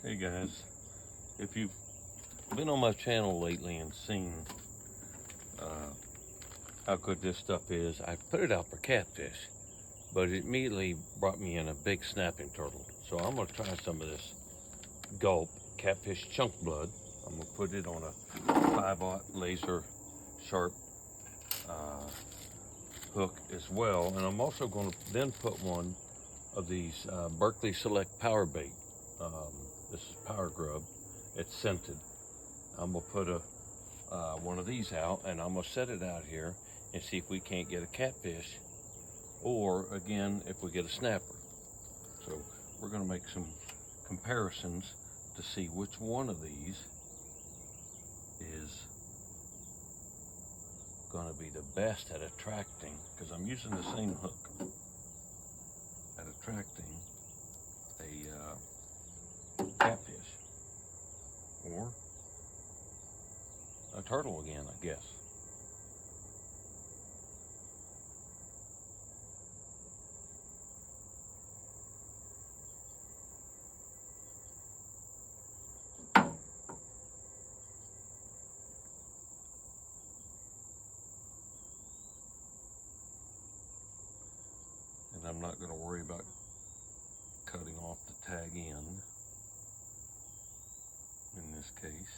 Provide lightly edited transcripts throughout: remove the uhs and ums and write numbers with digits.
Hey guys, if you've been on my channel lately and seen how good this stuff is, I put it out for catfish, but it immediately brought me in a big snapping turtle. So I'm gonna try some of this gulp catfish chunk blood. I'm gonna put it on a 5/0 laser sharp hook as well, and I'm also going to then put one of these Berkeley Select power bait. This is Power Grub. It's scented. I'm gonna put one of these out, and I'm gonna set it out here and see if we can't get a catfish, or again if we get a snapper. So we're gonna make some comparisons to see which one of these is going to be the best at attracting, because I'm using the same hook at attracting a catfish or a turtle again, I guess. And I'm not going to worry about cutting off the tag end in this case.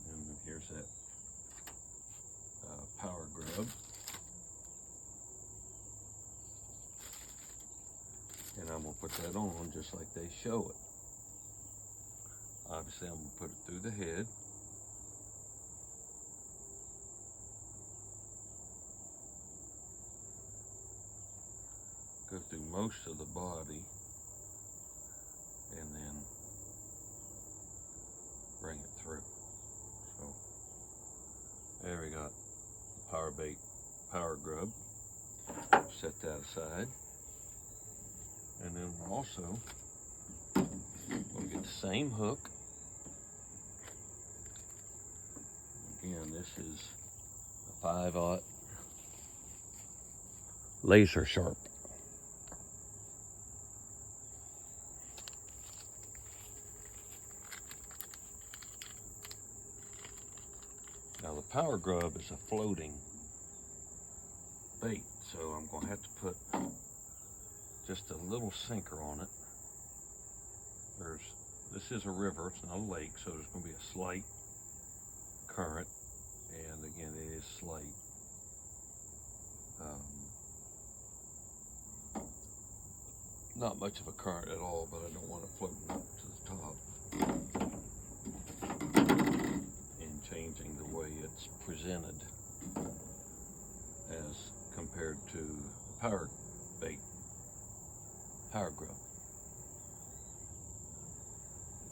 And then here's that Power Grub. And I'm going to put that on just like they show it. Obviously I'm going to put it through the head. Go through most of the body and then bring it through. So there we got the power bait Power Grub. Set that aside, and then we're also going to get the same hook. Again, this is a 5/0 laser sharp. Now the Power Grub is a floating bait, so I'm going to have to put just a little sinker on it. This is a river, it's not a lake, so there's going to be a slight current, and again it is slight. Not much of a current at all, but I don't want it floating up to the top and changing the way it's presented as compared to power bait Power Grub.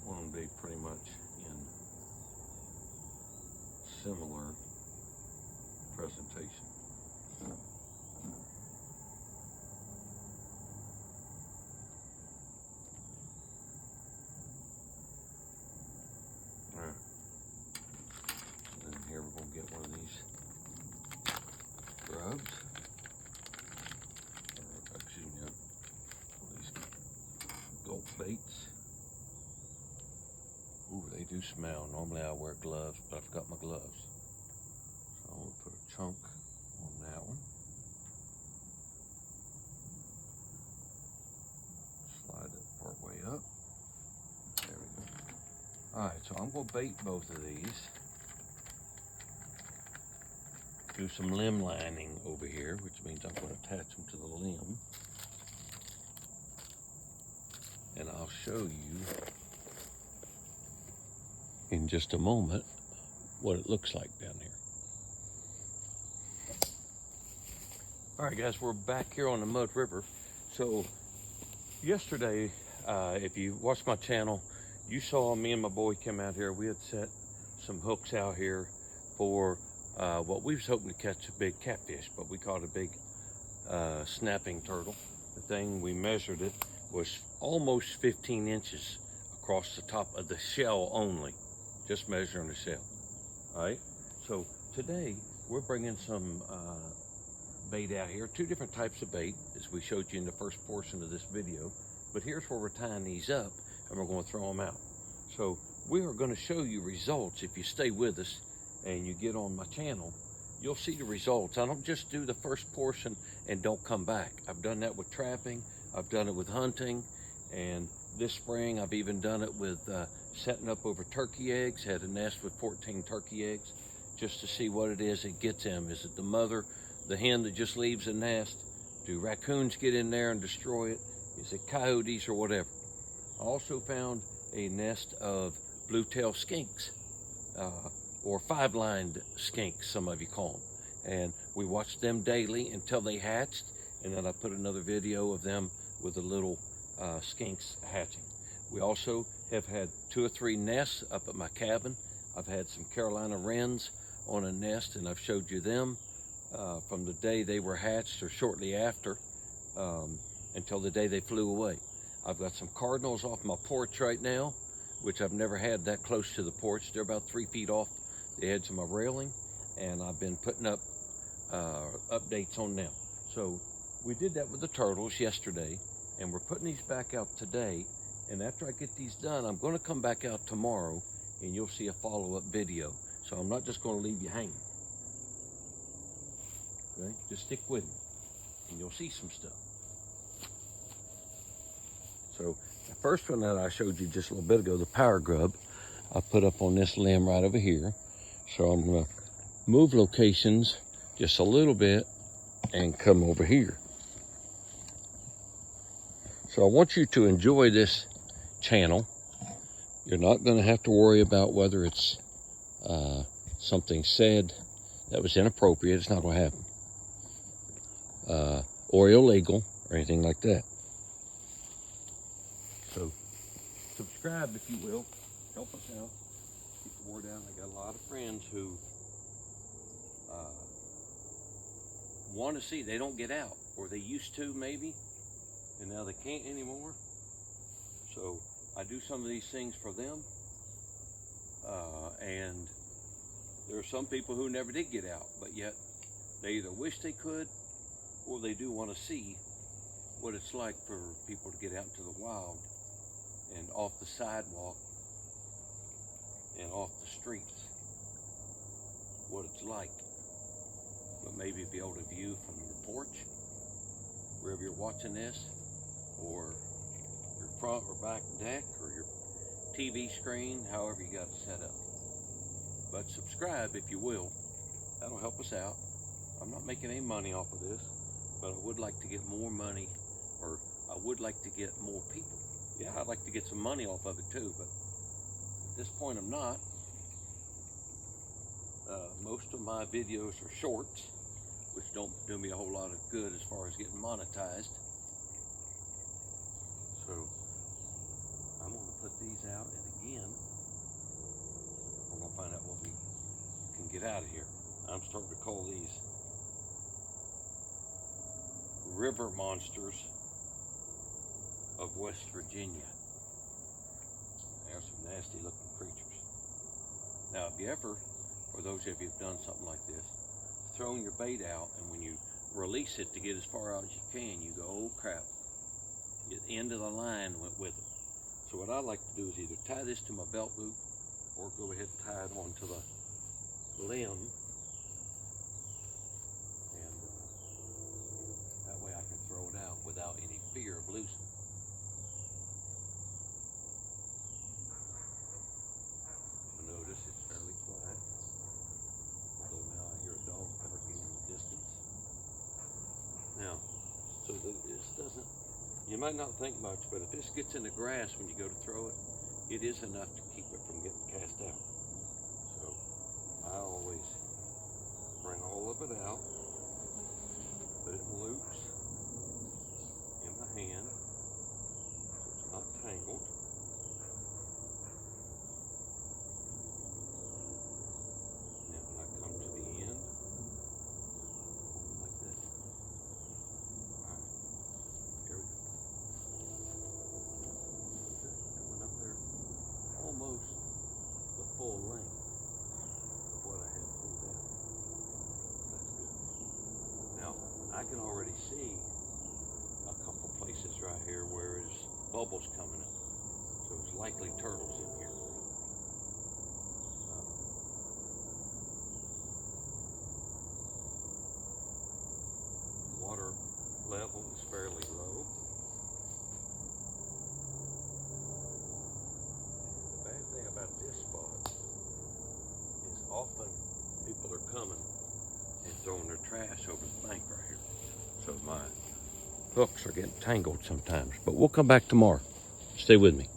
I want them to be pretty much in similar presentation. Alright. And then here we're going to get one of these grubs. Or, excuse me, one of these gulp baits. Ooh, they do smell. Normally I wear gloves, but I forgot my gloves. So I'm going to put a chunk on that one. Slide it part way up. There we go. Alright, so I'm going to bait both of these. Do some limb lining over here, which means I'm going to attach them to the limb. And I'll show you in just a moment what it looks like down here. All right, guys, we're back here on the Mud River. So yesterday, if you watched my channel, you saw me and my boy come out here. We had set some hooks out here for what we was hoping to catch a big catfish, but we caught a big snapping turtle. The thing, we measured it, was almost 15 inches across the top of the shell only. Just measuring the shell. All right, so today we're bringing some bait out here, two different types of bait, as we showed you in the first portion of this video. But here's where we're tying these up and we're going to throw them out. So we are going to show you results. If you stay with us and you get on my channel, you'll see the results. I don't just do the first portion and don't come back. I've done that with trapping. I've done it with hunting. And this spring, I've even done it with setting up over turkey eggs. Had a nest with 14 turkey eggs just to see what it is it gets them. Is it the mother, the hen that just leaves the nest? Do raccoons get in there and destroy it? Is it coyotes or whatever? I also found a nest of blue-tailed skinks, or five-lined skinks, some of you call them. And we watched them daily until they hatched, and then I put another video of them with the little skinks hatching. We also have had 2 or 3 nests up at my cabin. I've had some Carolina wrens on a nest, and I've showed you them from the day they were hatched or shortly after until the day they flew away. I've got some cardinals off my porch right now, which I've never had that close to the porch. They're about 3 feet off the edge of my railing, and I've been putting up updates on them. So we did that with the turtles yesterday, and we're putting these back out today. And after I get these done, I'm going to come back out tomorrow, and you'll see a follow-up video. So I'm not just going to leave you hanging. Okay? Just stick with me, and you'll see some stuff. So the first one that I showed you just a little bit ago, the power grub, I put up on this limb right over here. So I'm going to move locations just a little bit and come over here. So I want you to enjoy this channel. You're not going to have to worry about whether it's something said that was inappropriate. It's not going to happen. Or illegal or anything like that. So subscribe if you will. Help us out. Keep the word out. I got a lot of friends who want to see. They don't get out, or they used to maybe, and now they can't anymore. So I do some of these things for them, and there are some people who never did get out, but yet they either wish they could, or they do want to see what it's like for people to get out into the wild and off the sidewalk and off the streets, what it's like. But maybe be able to view from your porch, wherever you're watching this, or your front or back deck, or your TV screen, however you got it set up. But subscribe if you will. That'll help us out. I'm not making any money off of this, but I would like to get more money, or I would like to get more people. Yeah, I'd like to get some money off of it too, but at this point I'm not. Most of my videos are shorts, which don't do me a whole lot of good as far as getting monetized. So I'm going to put these out, and again, we're going to find out what we can get out of here. I'm starting to call these river monsters of West Virginia. They're some nasty looking creatures. Now, if you ever, for those of you who've done something like this, thrown your bait out, and when you release it to get as far out as you can, you go, oh crap, the end of the line went with it. So what I like to do is either tie this to my belt loop, or go ahead and tie it onto the limb, and that way I can throw it out without any fear of losing it. Notice it's fairly quiet, although now I hear a dog barking in the distance. Now, so this doesn't, you might not think much, but if this gets in the grass when you go to throw it, it is enough to keep it from getting cast out. So I always bring all of it out, put it in loops in my hand so it's not tangled. And then when I come to the end, hold it like this. Alright, here we go. That went up there almost the full length of what I had pulled out. That's good. Now, I can already bubbles coming up. So it's likely turtles in here. Water level is fairly low. The bad thing about this spot is often people are coming and throwing their trash over the bank right here. So my hooks are getting tangled sometimes, but we'll come back tomorrow. Stay with me.